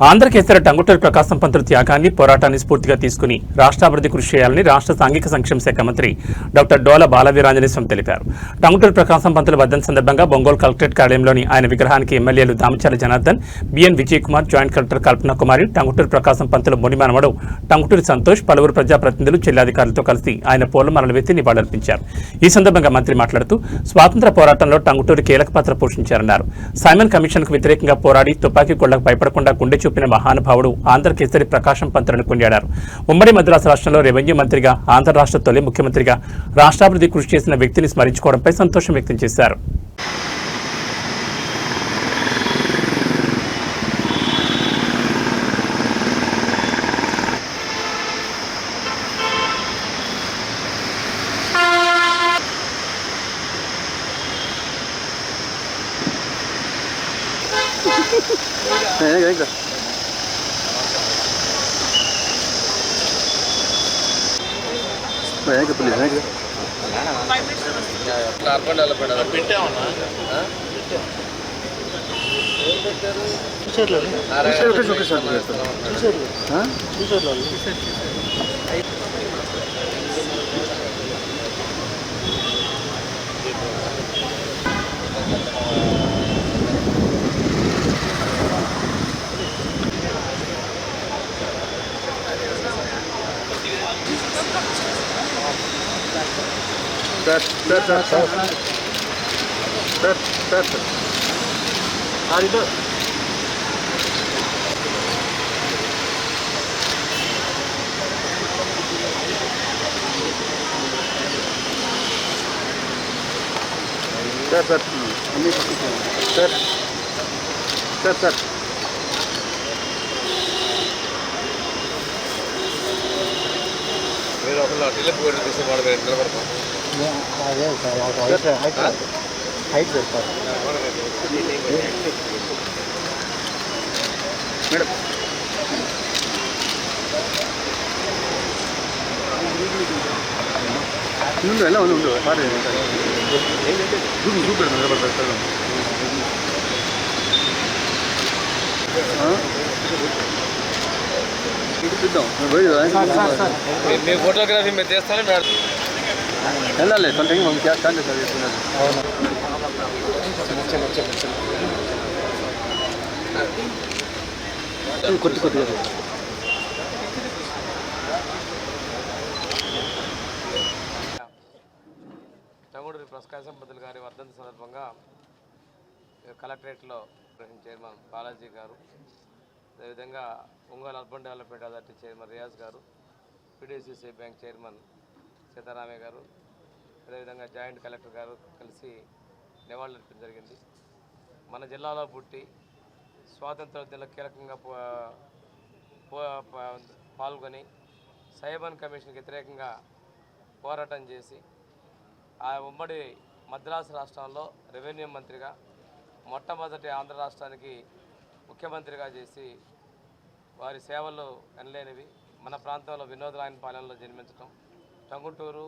ఆంధ్రకేసరి టంగుటూరి ప్రకాశం పంతులు త్యాగాన్ని పోరాటాన్ని స్ఫూర్తిగా తీసుకుని రాష్ట్రాభివృద్ధి కృషి చేయాలని రాష్ట్ర సాంఘిక సంక్షేమ శాఖ మంత్రి డాక్టర్ డోల బాలవీరాంజనేయ తెలిపారు. టంగుటూరి ప్రకాశం పంతులు వర్ధంతి సందర్భంగా ఒంగోలు కలెక్టరేట్ కార్యాలయంలోని ఆయన విగ్రహానికి ఎమ్మెల్యేలు Damacharla Janardhan, BN Vijay Kumar, joint collector Kalpana Kumari, Tanguturi Prakasam Pantulu మునిమనవడు టంగుటూరి సంతోష్, పలువురు ప్రజాప్రతినిధులు, జిల్లాధికారులతో కలిసి ఆయన పూలమాలలు వేసి నివాళులర్పించారు. ఈ సందర్భంగా మంత్రి మాట్లాడుతూ స్వాతంత్ర పోరాటంలో టంగుటూరి కీలక పాత్ర పోషించారన్నారు. సైమన్ కమిషన్కు వ్యతిరేకంగా పోరాడి తుపాకీ గుళ్లకు భయపడకుండా గుండె చూపిన మహానుభావుడు ఆంధ్రకేసరి ప్రకాశం పంతులను కొనియాడారు. ఉమ్మడి మద్రాసు రాష్ట్రంలో రెవెన్యూ మంత్రిగా, ఆంధ్ర రాష్ట్ర తొలి ముఖ్యమంత్రిగా రాష్ట్రాభివృద్ధి కృషి చేసిన వ్యక్తిని స్మరించుకోవడంపై సంతోషం వ్యక్తం చేశారు. ఫోటోగ్రఫీ మీరు చేస్తానే వెళ్ళాలి సంథింగ్ మనం చేస్తాను కొద్ది కొద్దిగా టంగుటూరి ప్రకాశం పంతులు గారి వర్ధంతి సందర్భంగా కలెక్టరేట్లో చైర్మన్ బాలాజీ గారు, అదేవిధంగా Ongole urban development authority chairman Riyaz గారు, పీడీసీసీ బ్యాంక్ చైర్మన్ సీతారామయ్య గారు, అదేవిధంగా జాయింట్ కలెక్టర్ గారు కలిసి నివాళులర్పించడం జరిగింది. మన జిల్లాలో పుట్టి స్వాతంత్రోద్యమంలో కీలకంగా పాల్గొని సైమన్ కమిషన్కి వ్యతిరేకంగా పోరాటం చేసి ఆ ఉమ్మడి మద్రాసు రాష్ట్రంలో రెవెన్యూ మంత్రిగా, మొట్టమొదటి ఆంధ్ర రాష్ట్రానికి ముఖ్యమంత్రిగా చేసి వారి సేవలు ఎనలేనివి. మన ప్రాంతంలో వినోదరాయనపాలెంలో జన్మించడం, టంగుటూరు,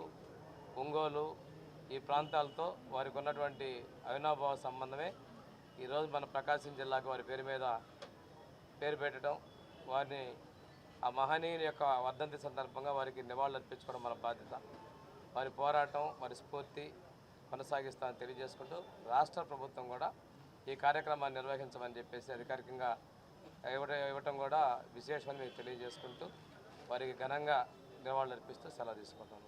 ఒంగోలు ఈ ప్రాంతాలతో వారికి ఉన్నటువంటి అవినాభావ సంబంధమే ఈరోజు మన ప్రకాశం జిల్లాకు వారి పేరు మీద పేరు పెట్టడం, వారిని ఆ మహనీయుని యొక్క వర్ధంతి సందర్భంగా వారికి నివాళులు అర్పించుకోవడం మన బాధ్యత. వారి పోరాటం, వారి స్ఫూర్తి కొనసాగిస్తామని తెలియజేసుకుంటూ రాష్ట్ర ప్రభుత్వం కూడా ఈ కార్యక్రమాన్ని నిర్వహించమని చెప్పేసి అధికారికంగా ఇవ్వటం కూడా విశేషమని మీకు తెలియజేసుకుంటూ వారికి ఘనంగా నివాళులు అర్పిస్తూ సెలవు తీసుకుంటాను.